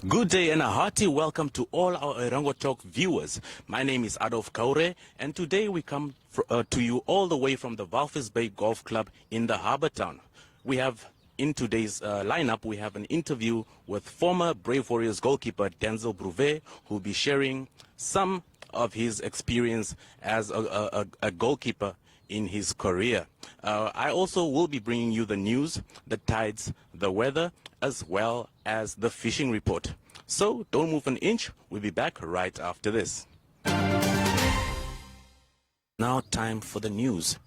Good day and a hearty welcome to all our Erongo Talk viewers. My name is Adolf Kaure, and today we come to you all the way from the Walvis Bay Golf Club in the Harbour Town. We have in today's lineup, we have an interview with former Brave Warriors goalkeeper Danzyl Bruwer, who will be sharing some of his experience as a goalkeeper in his career. I also will be bringing you the news, the tides, the weather, as well as the fishing report. So don't move an inch. We'll be back right after this. Now time for the news.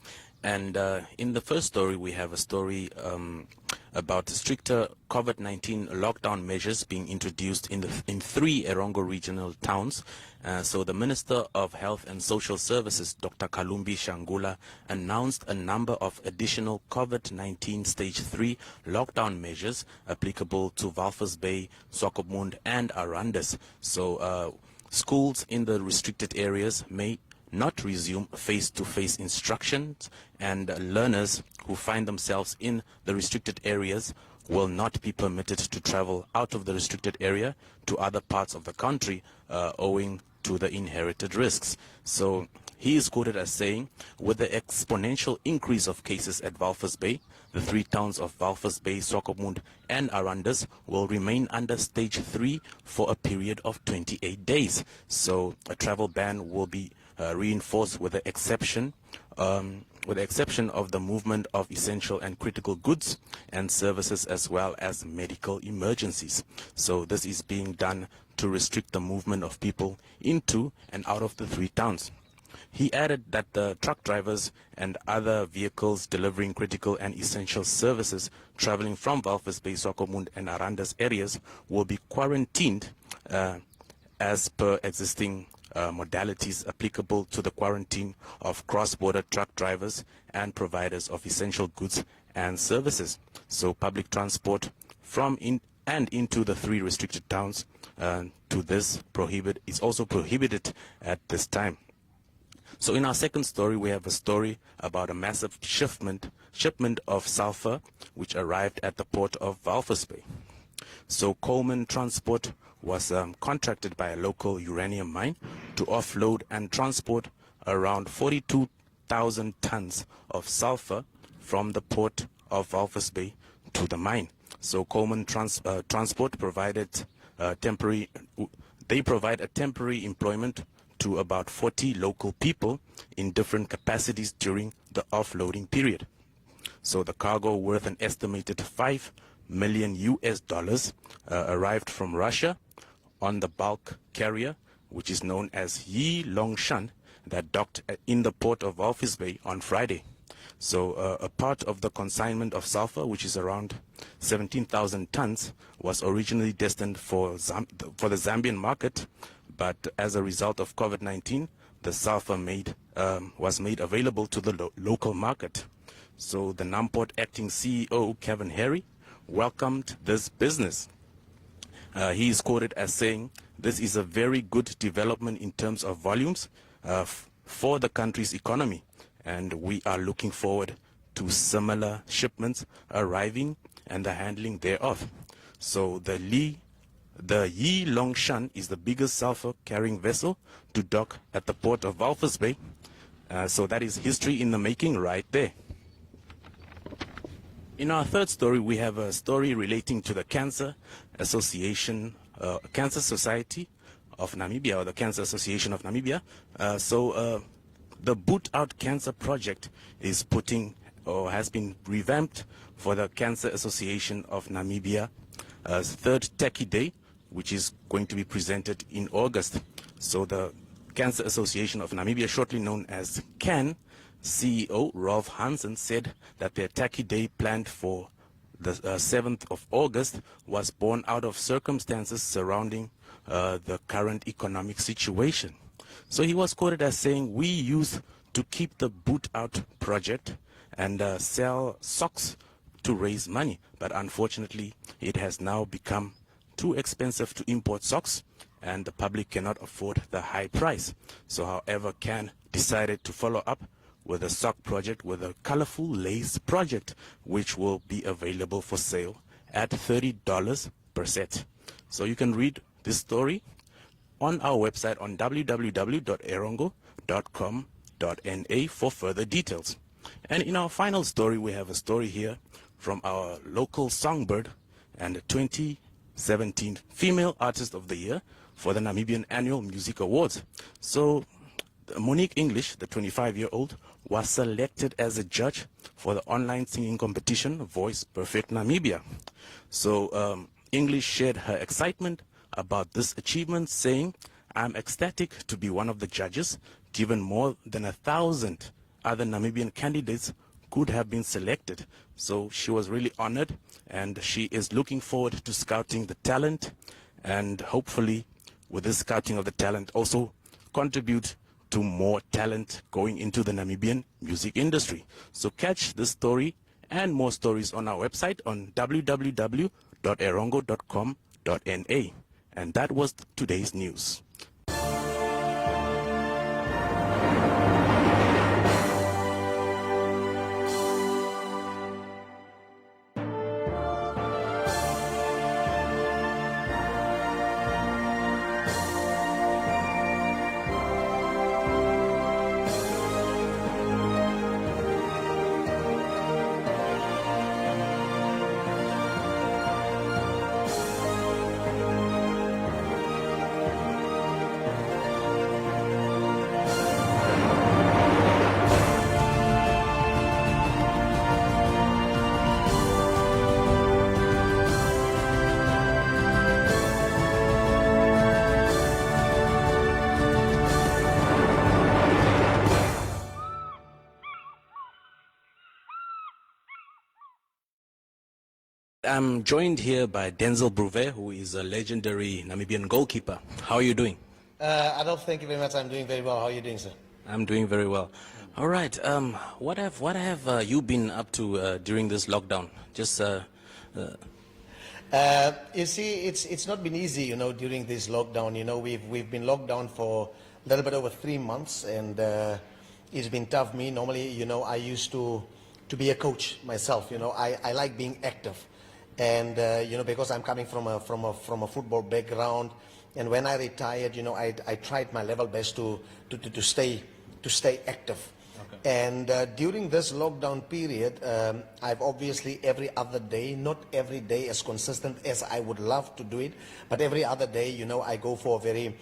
And in the first story, we have a story about stricter COVID-19 lockdown measures being introduced in three Erongo regional towns. So the Minister of Health and Social Services, Dr. Kalumbi Shangula, announced a number of additional COVID-19 stage 3 lockdown measures applicable to Walvis Bay, Swakopmund and Arandis. So schools in the restricted areas may not resume face-to-face instructions, and learners who find themselves in the restricted areas will not be permitted to travel out of the restricted area to other parts of the country owing to the inherited risks. So he is quoted as saying, with the exponential increase of cases at Walvis Bay, the three towns of Walvis Bay, Swakopmund and Arandis will remain under stage 3 for a period of 28 days. So a travel ban will be reinforced with the exception of the movement of essential and critical goods and services, as well as medical emergencies. So this is being done to restrict the movement of people into and out of the three towns. He added that the truck drivers and other vehicles delivering critical and essential services traveling from Walvis Bay, Swakopmund and Arandis areas will be quarantined as per existing modalities applicable to the quarantine of cross-border truck drivers and providers of essential goods and services. So public transport from and into the three restricted towns is also prohibited at this time. So in our second story, we have a story about a massive shipment of sulfur which arrived at the port of Walvis Bay. So Coleman Transport was contracted by a local uranium mine to offload and transport around 42,000 tons of sulfur from the port of Walvis Bay to the mine. So Coleman Transport provided temporary employment to about 40 local people in different capacities during the offloading period. So the cargo, worth an estimated $5 million arrived from Russia on the bulk carrier, which is known as Yi Longshan, that docked in the port of Walvis Bay on Friday. So a part of the consignment of sulfur, which is around 17,000 tons, was originally destined for the Zambian market, but as a result of COVID-19, the sulfur was made available to the local market. So the Namport acting CEO, Kevin Harry, welcomed this business. He is quoted as saying, "This is a very good development in terms of volumes for the country's economy, and we are looking forward to similar shipments arriving and the handling thereof." So the Yi Longshan is the biggest sulfur carrying vessel to dock at the port of Walvis Bay. So that is history in the making right there. In our third story, we have a story relating to the Cancer Association, Cancer Society of Namibia, or the Cancer Association of Namibia. The Boot Out Cancer Project is has been revamped for the Cancer Association of Namibia third Techie Day, which is going to be presented in August. So the Cancer Association of Namibia, shortly known as CAN, CEO Rolf Hansen said that the Techie Day planned for the 7th of August was born out of circumstances surrounding the current economic situation. So he was quoted as saying, "We used to keep the Boot Out project and sell socks to raise money, but unfortunately it has now become too expensive to import socks and the public cannot afford the high price." So however, CAN decided to follow up with a sock project, with a colorful lace project, which will be available for sale at $30 per set. So you can read this story on our website on www.erongo.com.na for further details. And in our final story, we have a story here from our local songbird and the 2017 Female Artist of the Year for the Namibian Annual Music Awards. So Monique English, the 25-year-old, was selected as a judge for the online singing competition Voice Perfect Namibia. So English shared her excitement about this achievement, saying, "I'm ecstatic to be one of the judges, given more than 1,000 other Namibian candidates could have been selected." So she was really honored, and she is looking forward to scouting the talent, and hopefully with this scouting of the talent also contribute to more talent going into the Namibian music industry. So catch this story and more stories on our website on www.erongo.com.na. And that was today's news. I'm joined here by Danzyl Bruwer, who is a legendary Namibian goalkeeper. How are you doing? Adolf, thank you very much. I'm doing very well. How are you doing, sir? I'm doing very well. All right. What have you been up to during this lockdown? Just you see, it's not been easy, during this lockdown. We've been locked down for a little bit over 3 months, and it's been tough. Me normally, I used to be a coach myself. I like being active, and because I'm coming from a football background, and when I retired, I tried my level best to stay active. Okay. And during this lockdown period, I've obviously every other day, not every day as consistent as I would love to do it, but every other day, I go for a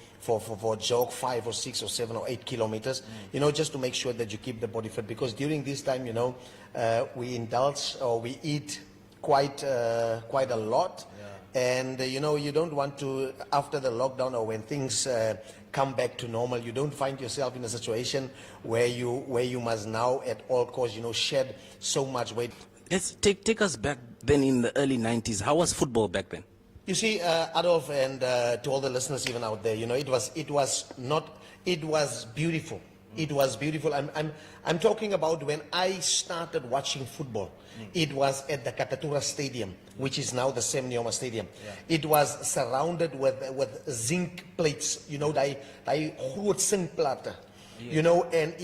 jog, 5 or 6 or 7 or 8 kilometers, just to make sure that you keep the body fit. Because during this time, we indulge or we eat quite a lot. Yeah. And you don't want to, after the lockdown or when things come back to normal, you don't find yourself in a situation where you must now at all costs shed so much weight. Let's take us back then in the early 90s. How was football back then? You see, Adolf, and to all the listeners even out there, it was beautiful. It was beautiful. I'm talking about when I started watching football. It was at the Katatura Stadium, which is now the Sam Nujoma Stadium. Yeah. It was surrounded with zinc plates, die groot zinkplaten. Yeah. And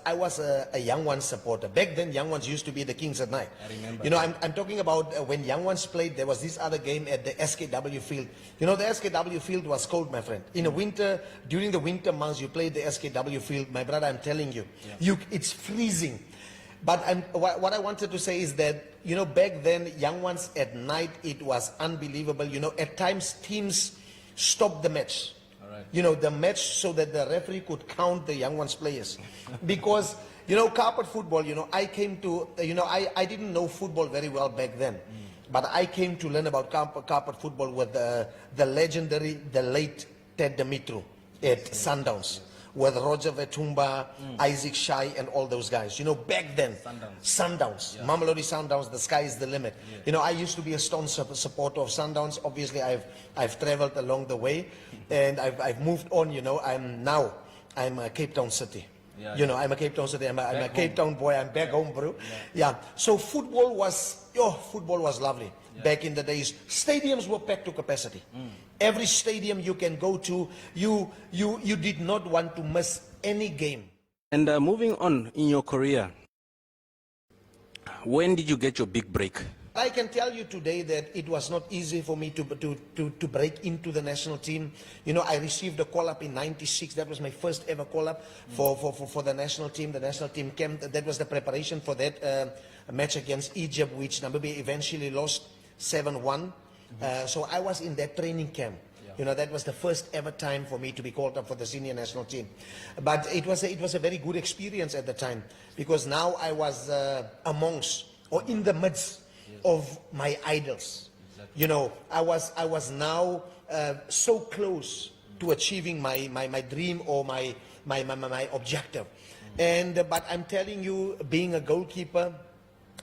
I was a Young Ones supporter. Back then, Young Ones used to be the kings at night. I remember. I'm talking about when Young Ones played, there was this other game at the SKW field. The SKW field was cold, my friend. In the winter, during the winter months, you played the SKW field. My brother, I'm telling you, it's freezing. But what I wanted to say is that, back then, Young Ones at night, it was unbelievable. At times, teams stopped the match. The match so that the referee could count the Young Ones players. Because, carpet football, I came to, I didn't know football very well back then. But I came to learn about carpet football with the legendary, the late Ted Dimitru at Sundowns. With Roger Vetumba, Isaac Shai, and all those guys. Back then, Sundowns, yeah. Mamelodi Sundowns, the sky is the limit. Yeah. I used to be a stone supporter of Sundowns. Obviously, I've traveled along the way, and I've moved on. I'm a Cape Town City. Yeah, I'm a Cape Town City. I'm a Cape Town boy. I'm back home, bro. Yeah. So football was lovely. Yeah. Back in the days, stadiums were packed to capacity. Every stadium you can go to, you did not want to miss any game. And moving on in your career, when did you get your big break? I can tell you today that it was not easy for me to break into the national team. You know, I received a call-up in '96. That was my first ever call-up for the national team. The national team camp. That was the preparation for that match against Egypt, which Namibia eventually lost 7-1. So I was in that training camp. You know, that was the first ever time for me to be called up for the senior national team. But it was a very good experience at the time, because now I was amongst or in the midst of my idols. Exactly. You know, I was now so close to achieving my dream or my objective. But I'm telling you, being a goalkeeper,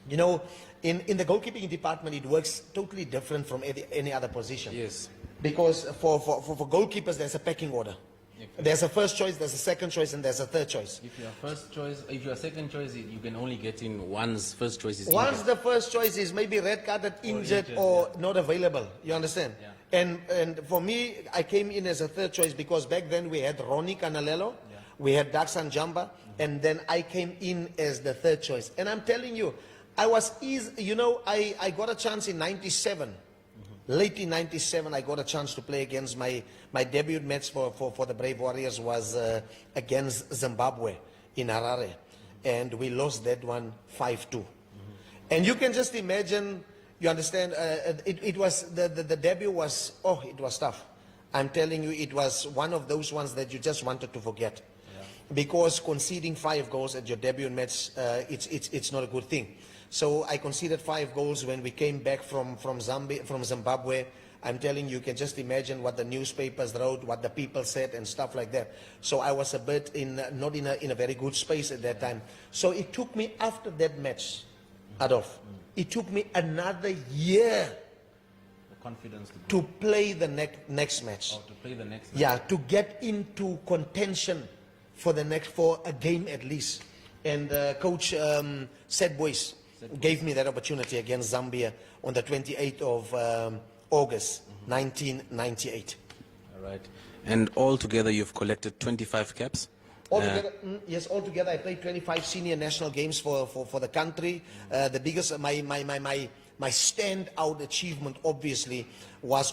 you know, in the goalkeeping department, it works totally different from any other position. Yes. Because for goalkeepers, there's a pecking order. There's a first choice, there's a second choice, and there's a third choice. If your first choice, if your second choice, you can only get in one's first choice is Once injured. the first choice is maybe red carded, injured, or not available. You understand? Yeah. And for me, I came in as a third choice because back then we had Ronnie Canalello, we had Daksan Jamba, and then I came in as the third choice. And I'm telling you, I was easy. You know, I got a chance in '97. Late in '97, I got a chance to play against my debut match for the Brave Warriors was against Zimbabwe in Harare. And we lost that one 5-2. And you can just imagine, you understand, it was, the debut was, it was tough. I'm telling you, it was one of those ones that you just wanted to forget. Because conceding 5 goals at your debut match, it's not a good thing. So I conceded 5 goals when we came back from Zimbabwe. I'm telling you, you can just imagine what the newspapers wrote, what the people said, and stuff like that. So I was a bit not in a very good space at that time. So it took me, after that match, Adolf, it took me another year Confidence to play the next match. to play the next match. Yeah, to get into contention for a game at least. And Coach Seth Boyce gave me that opportunity against Zambia on the 28th of August, 1998. All right. And altogether, you've collected 25 caps? Altogether, yes, altogether I played 25 senior national games for the country. The biggest, my standout achievement obviously was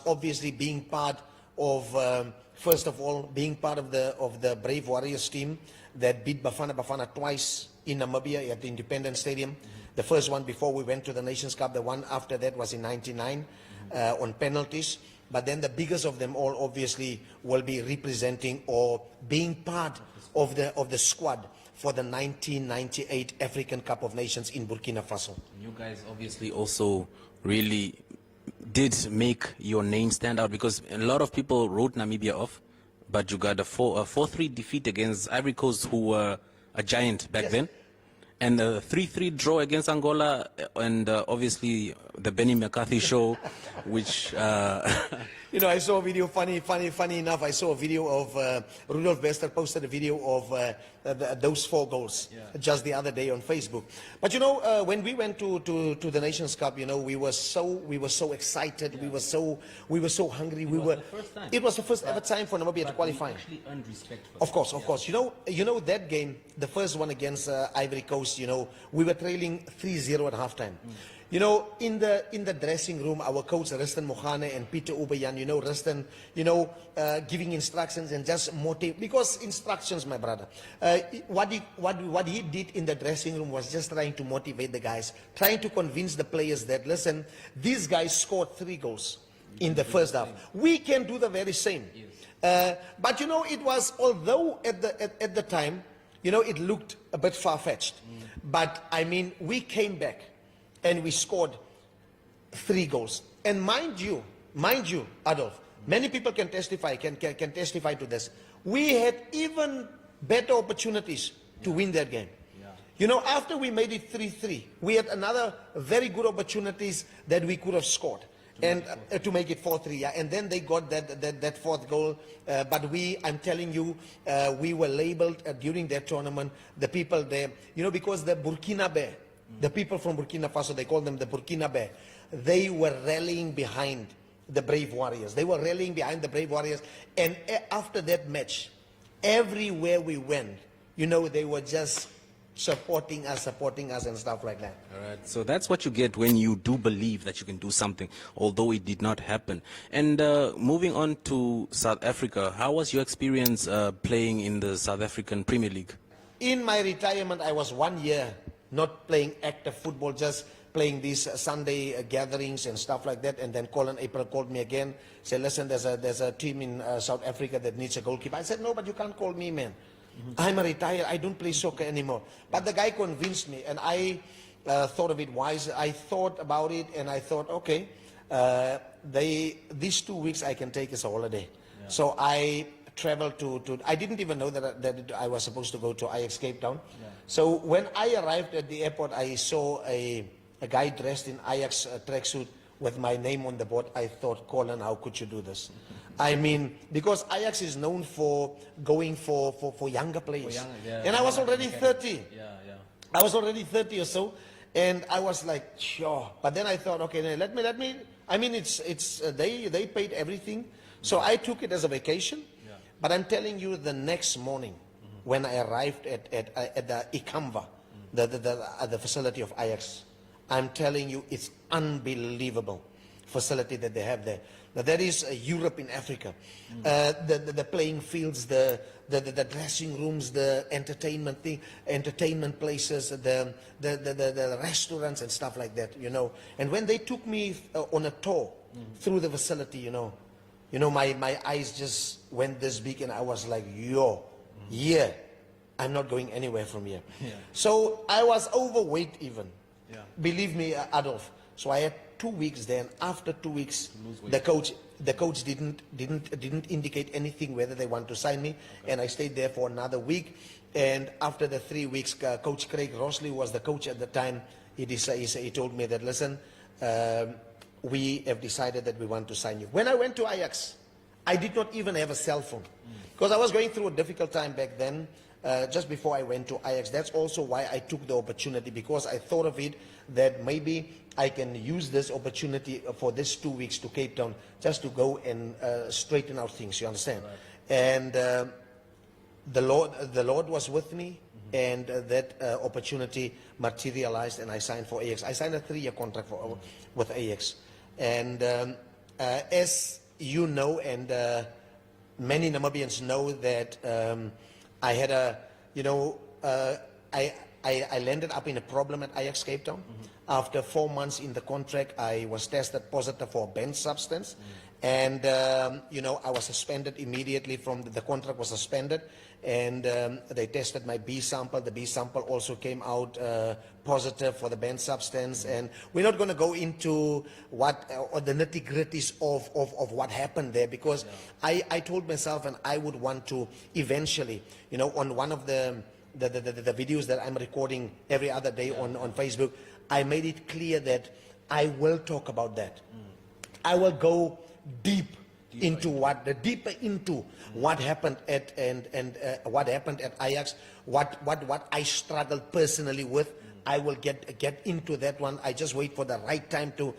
being part of, first of all, being part of the Brave Warriors team that beat Bafana twice in Namibia at the Independence Stadium. The first one before we went to the Nations Cup, the one after that was in '99 on penalties. But then the biggest of them all obviously will be representing or being part of the squad for the 1998 African Cup of Nations in Burkina Faso. You guys obviously also really did make your name stand out, because a lot of people wrote Namibia off, but you got a 4-3 defeat against Ivory Coast, who were a giant back then. And a 3-3 draw against Angola, and obviously the Benny McCarthy show, which... You know, I saw a video, funny enough, I saw a video of, Rudolf Bester posted a video of those 4 goals just the other day on Facebook. But you know, when we went to the Nations Cup, you know, we were so excited, we were so hungry. It was the first ever time for Namibia to qualify. Actually earned respect for Of course. You know that game, the first one against Ivory Coast, you know, we were trailing 3-0 at halftime. You know, in the dressing room, our coach Rustin Mogane and Peter Ubayan, you know, Rustin, you know, giving instructions and just motivate, because instructions, my brother. What he did in the dressing room was just trying to motivate the guys, trying to convince the players that, listen, these guys scored 3 goals in the first half. We can do the very same. But you know, it was, although at the time, you know, it looked a bit far-fetched, but I mean, we came back and we scored 3 goals. And mind you, Adolf, many people can testify to this. We had even better opportunities to win that game. You know, after we made it 3-3, we had another very good opportunities that we could have scored. And to make it 4-3, and then they got that 4th goal. But I'm telling you, we were labeled during that tournament, the people there, you know, because the Burkinabe, the people from Burkina Faso, they call them the Burkinabe, they were rallying behind the Brave Warriors. They were rallying behind the Brave Warriors. And after that match, everywhere we went, you know, they were just supporting us and stuff like that. All right. So that's what you get when you do believe that you can do something, although it did not happen. And moving on to South Africa, how was your experience playing in the South African Premier League? In my retirement, I was 1 year not playing active football, just playing these Sunday gatherings and stuff like that. And then Colin April called me again, said, listen, there's a team in South Africa that needs a goalkeeper. I said, no, but you can't call me, man. I'm a retired, I don't play soccer anymore. But the guy convinced me, and I thought of it wise. I thought about it, and I thought, okay, these 2 weeks I can take as a holiday. Yeah. So I traveled to I didn't even know that I was supposed to go to Ajax Cape Town. Yeah. So when I arrived at the airport, I saw a guy dressed in Ajax tracksuit with my name on the board. I thought, Colin, how could you do this? I mean, because Ajax is known for going for younger players. And I was already 30. I was already 30 or so. And I was like, sure. But then I thought, okay, let me. I mean, they paid everything. So I took it as a vacation. Yeah. But I'm telling you, the next morning, when I arrived at the Ikamva, the facility of Ajax, I'm telling you, it's unbelievable facility that they have there. Now, that is Europe in Africa. The playing fields, the dressing rooms, the entertainment places, the restaurants and stuff like that, you know. And when they took me on a tour through the facility, you know, my eyes just went this big, and I was like, yeah, I'm not going anywhere from here. Yeah. So I was overweight even. Yeah. Believe me, Adolf. So I had 2 weeks there, and after 2 weeks, the coach didn't indicate anything whether they want to sign me, and I stayed there for another week. And after the 3 weeks, Coach Craig Rosley was the coach at the time. He told me that, listen, we have decided that we want to sign you. When I went to Ajax, I did not even have a cell phone, because I was going through a difficult time back then. Just before I went to Ajax, that's also why I took the opportunity, because I thought of it that maybe I can use this opportunity for this 2 weeks to Cape Town, just to go and straighten out things, you understand? Right. And the Lord was with me, and that opportunity materialized, and I signed for Ajax. I signed a 3-year contract with Ajax. And as you know, and many Namibians know, that I had I landed up in a problem at Ajax Cape Town. After 4 months in the contract, I was tested positive for a banned substance. And, I was suspended immediately from the contract was suspended. And they tested my B sample. The B sample also came out positive for the banned substance. And we're not going to go into or the nitty-gritties of what happened there, because I told myself, and I would want to eventually, on one of the videos that I'm recording every other day on Facebook, I made it clear that I will talk about that. I will go deeper into what happened at what happened at Ajax, what I struggled personally with. I will get into that one. I just wait for the right time to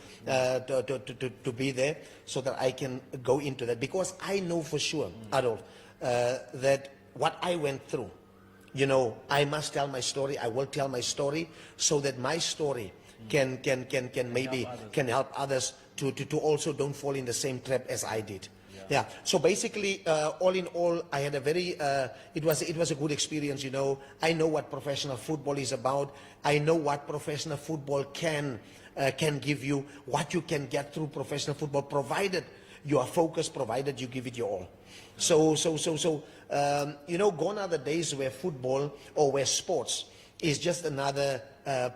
be there, so that I can go into that, because I know for sure, Adolf, that what I went through, I must tell my story. I will tell my story, so that my story can maybe help others to also don't fall in the same trap as I did. Yeah. So basically, all in all, I had a very it was a good experience. I know what professional football is about. I know what professional football can give you, what you can get through professional football, provided you are focused, provided you give it your all. So gone are the days where football or where sports is just another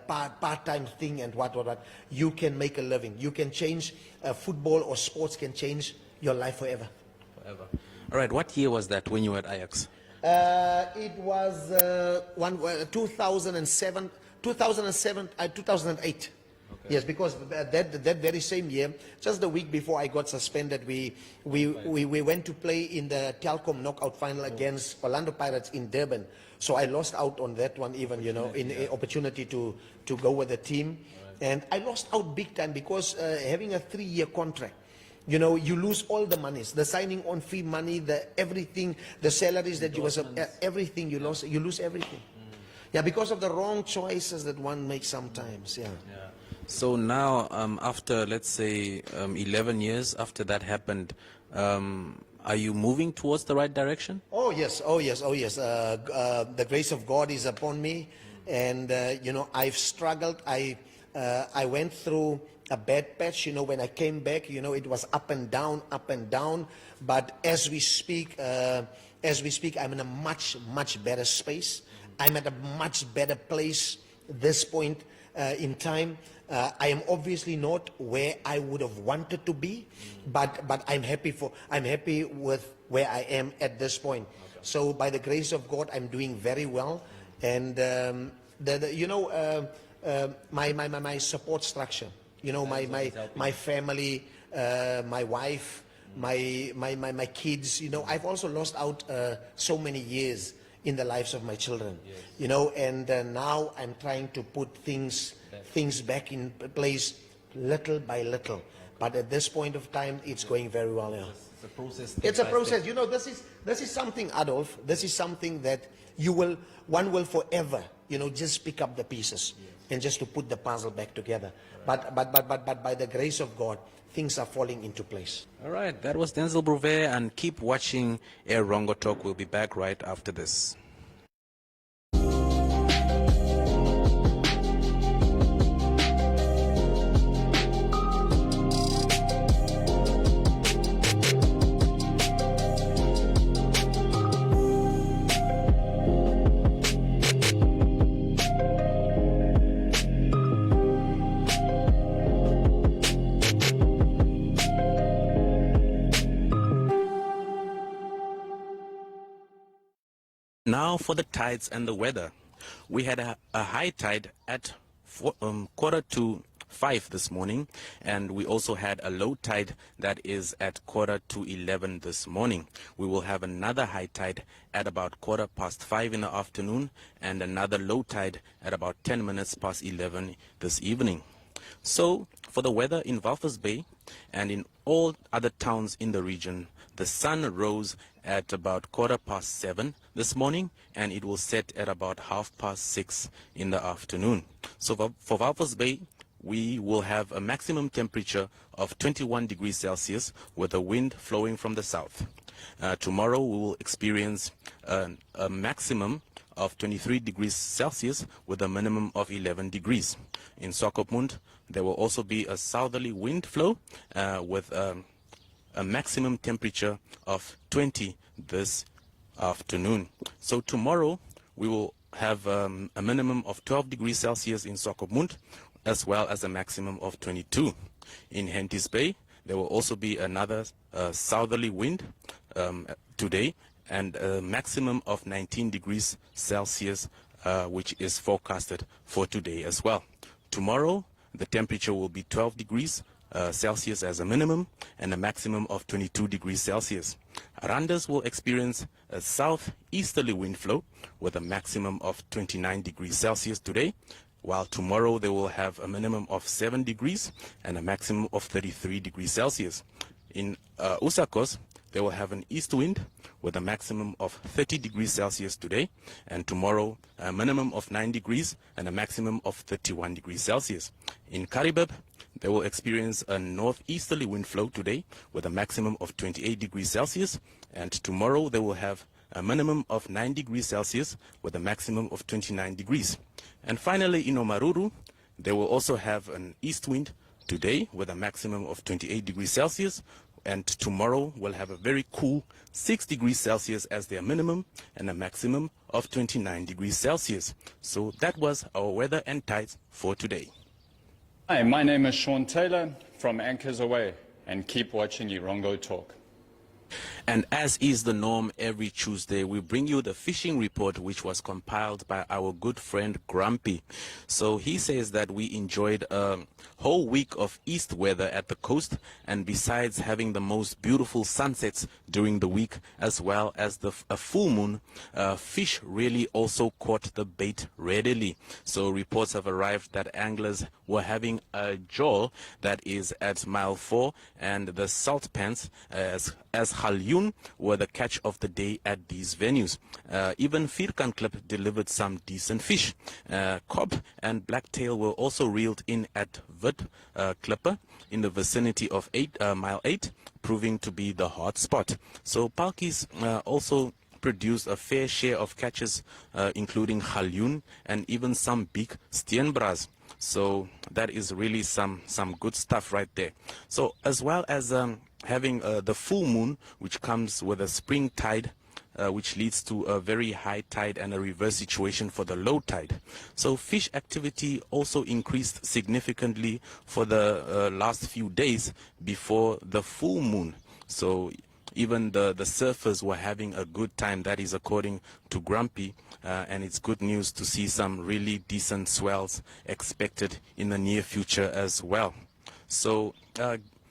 part-time thing, and what. You can make a living. You can change, football or sports can change your life forever. Forever. All right, what year was that when you were at Ajax? It was 2007, 2008. Okay. Yes, because that very same year, just the week before I got suspended, we went to play in the Telkom knockout final against Orlando Pirates in Durban. So I lost out on that one, even in opportunity to go with the team, and I lost out big time, because having a 3-year contract, you lose all the monies, the signing on fee money, the everything, the salaries that everything you lose everything. Yeah, because of the wrong choices that one makes sometimes, yeah. So now, after, let's say, 11 years after that happened, are you moving towards the right direction? Oh yes, oh yes, oh yes. The grace of God is upon me, and I've struggled. I went through a bad patch. When I came back, it was up and down, up and down. But as we speak, I'm in a much, much better space. I'm at a much better place this point in time. I am obviously not where I would have wanted to be, but I'm happy with where I am at this point. Okay. So by the grace of God, I'm doing very well, and my support structure, my family, my wife, my kids. I've also lost out so many years in the lives of my children, and now I'm trying to put things back in place little by little. But at this point of time, it's going very well now. It's a process. It's a process. This is something, Adolf. This is something that one will forever, just pick up the pieces and just to put the puzzle back together. Right. But by the grace of God, things are falling into place. All right, that was Danzyl Bruwer, and keep watching Erongo Talk. We'll be back right after this. Now for the tides and the weather. We had a high tide at 4:45 this morning, and we also had a low tide that is at 11:45 this morning. We will have another high tide at about 5:15 in the afternoon, and another low tide at about 10 minutes past 11 this evening. So for the weather in Walvis Bay and in all other towns in the region, the sun rose at about 7:15 this morning, and it will set at about 6:30 in the afternoon. So for Walvis Bay, we will have a maximum temperature of 21 degrees Celsius with a wind flowing from the south. Tomorrow we will experience a maximum of 23 degrees Celsius with a minimum of 11 degrees. In Swakopmund, there will also be a southerly wind flow with a maximum temperature of 20 this afternoon. So tomorrow we will have a minimum of 12 degrees Celsius in Swakopmund, as well as a maximum of 22. In Henties Bay, there will also be another southerly wind today, and a maximum of 19 degrees Celsius, which is forecasted for today as well. Tomorrow, the temperature will be 12 degrees Celsius as a minimum and a maximum of 22 degrees Celsius. Randers will experience a southeasterly wind flow with a maximum of 29 degrees Celsius today, while tomorrow they will have a minimum of 7 degrees and a maximum of 33 degrees Celsius. In Usakos, they will have an east wind with a maximum of 30 degrees Celsius today, and tomorrow a minimum of 9 degrees and a maximum of 31 degrees Celsius. In Karibib, they will experience a northeasterly wind flow today with a maximum of 28 degrees Celsius, and tomorrow they will have a minimum of 9 degrees Celsius with a maximum of 29 degrees. And finally, in Omaruru, they will also have an east wind today with a maximum of 28 degrees Celsius, and tomorrow will have a very cool 6 degrees Celsius as their minimum and a maximum of 29 degrees Celsius. So that was our weather and tides for today. Hi, my name is Sean Taylor from Anchors Away, and keep watching Erongo Talk. And as is the norm every Tuesday, we bring you the fishing report, which was compiled by our good friend Grumpy. So he says that we enjoyed a whole week of east weather at the coast, and besides having the most beautiful sunsets during the week, as well as a full moon, fish really also caught the bait readily. So reports have arrived that anglers were having a jawl that is at mile 4, and the salt pans as halyu haljoen were the catch of the day at these venues. Even Vierkant Club delivered some decent fish. Cob and blacktail were also reeled in at Wit Clipper in the vicinity of mile 8, proving to be the hot spot. So Palkies also produced a fair share of catches, including haljoen and even some big steenbras. So that is really some good stuff right there. So as well as having the full moon, which comes with a spring tide, which leads to a very high tide and a reverse situation for the low tide. So fish activity also increased significantly for the last few days before the full moon. So even the surfers were having a good time. That is according to Grumpy, and it's good news to see some really decent swells expected in the near future as well. So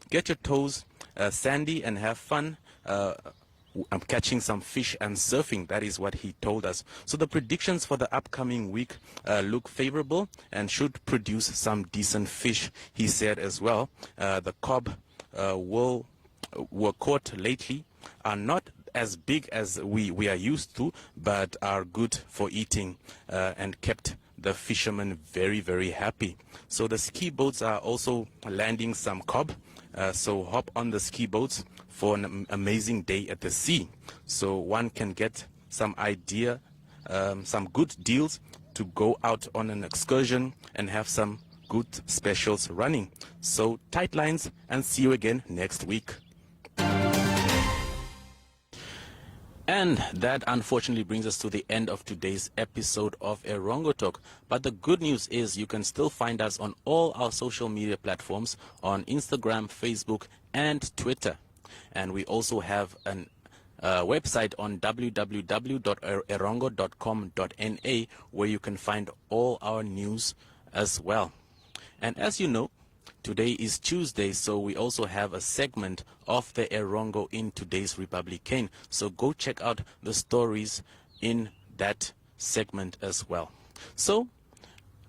get your toes sandy and have fun. I'm catching some fish and surfing. That is what he told us. So the predictions for the upcoming week look favorable and should produce some decent fish, he said as well. The cob were caught lately are not as big as we are used to, but are good for eating and kept the fishermen very, very happy. So the ski boats are also landing some cob. So hop on the ski boats for an amazing day at the sea. So one can get some idea, some good deals to go out on an excursion and have some good specials running. So tight lines, and see you again next week. And that unfortunately brings us to the end of today's episode of Erongo Talk. But the good news is you can still find us on all our social media platforms on Instagram, Facebook, and Twitter. And we also have an website on www.erongo.com.na where you can find all our news as well. And as you know, today is Tuesday, so we also have a segment of the Erongo in today's Republican. So go check out the stories in that segment as well. So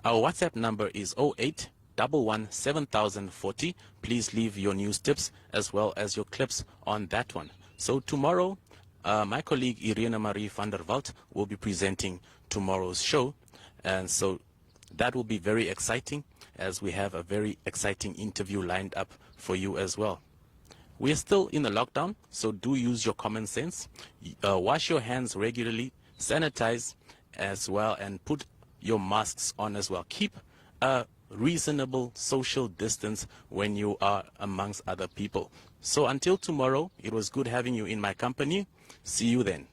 our WhatsApp number is 08117040. Please leave your news tips as well as your clips on that one. So tomorrow, my colleague Irene Marie van der Walt will be presenting tomorrow's show. And so that will be very exciting, as we have a very exciting interview lined up for you as well. We are still in the lockdown, so do use your common sense. Wash your hands regularly, sanitize as well, and put your masks on as well. Keep a reasonable social distance when you are amongst other people. So until tomorrow, it was good having you in my company. See you then.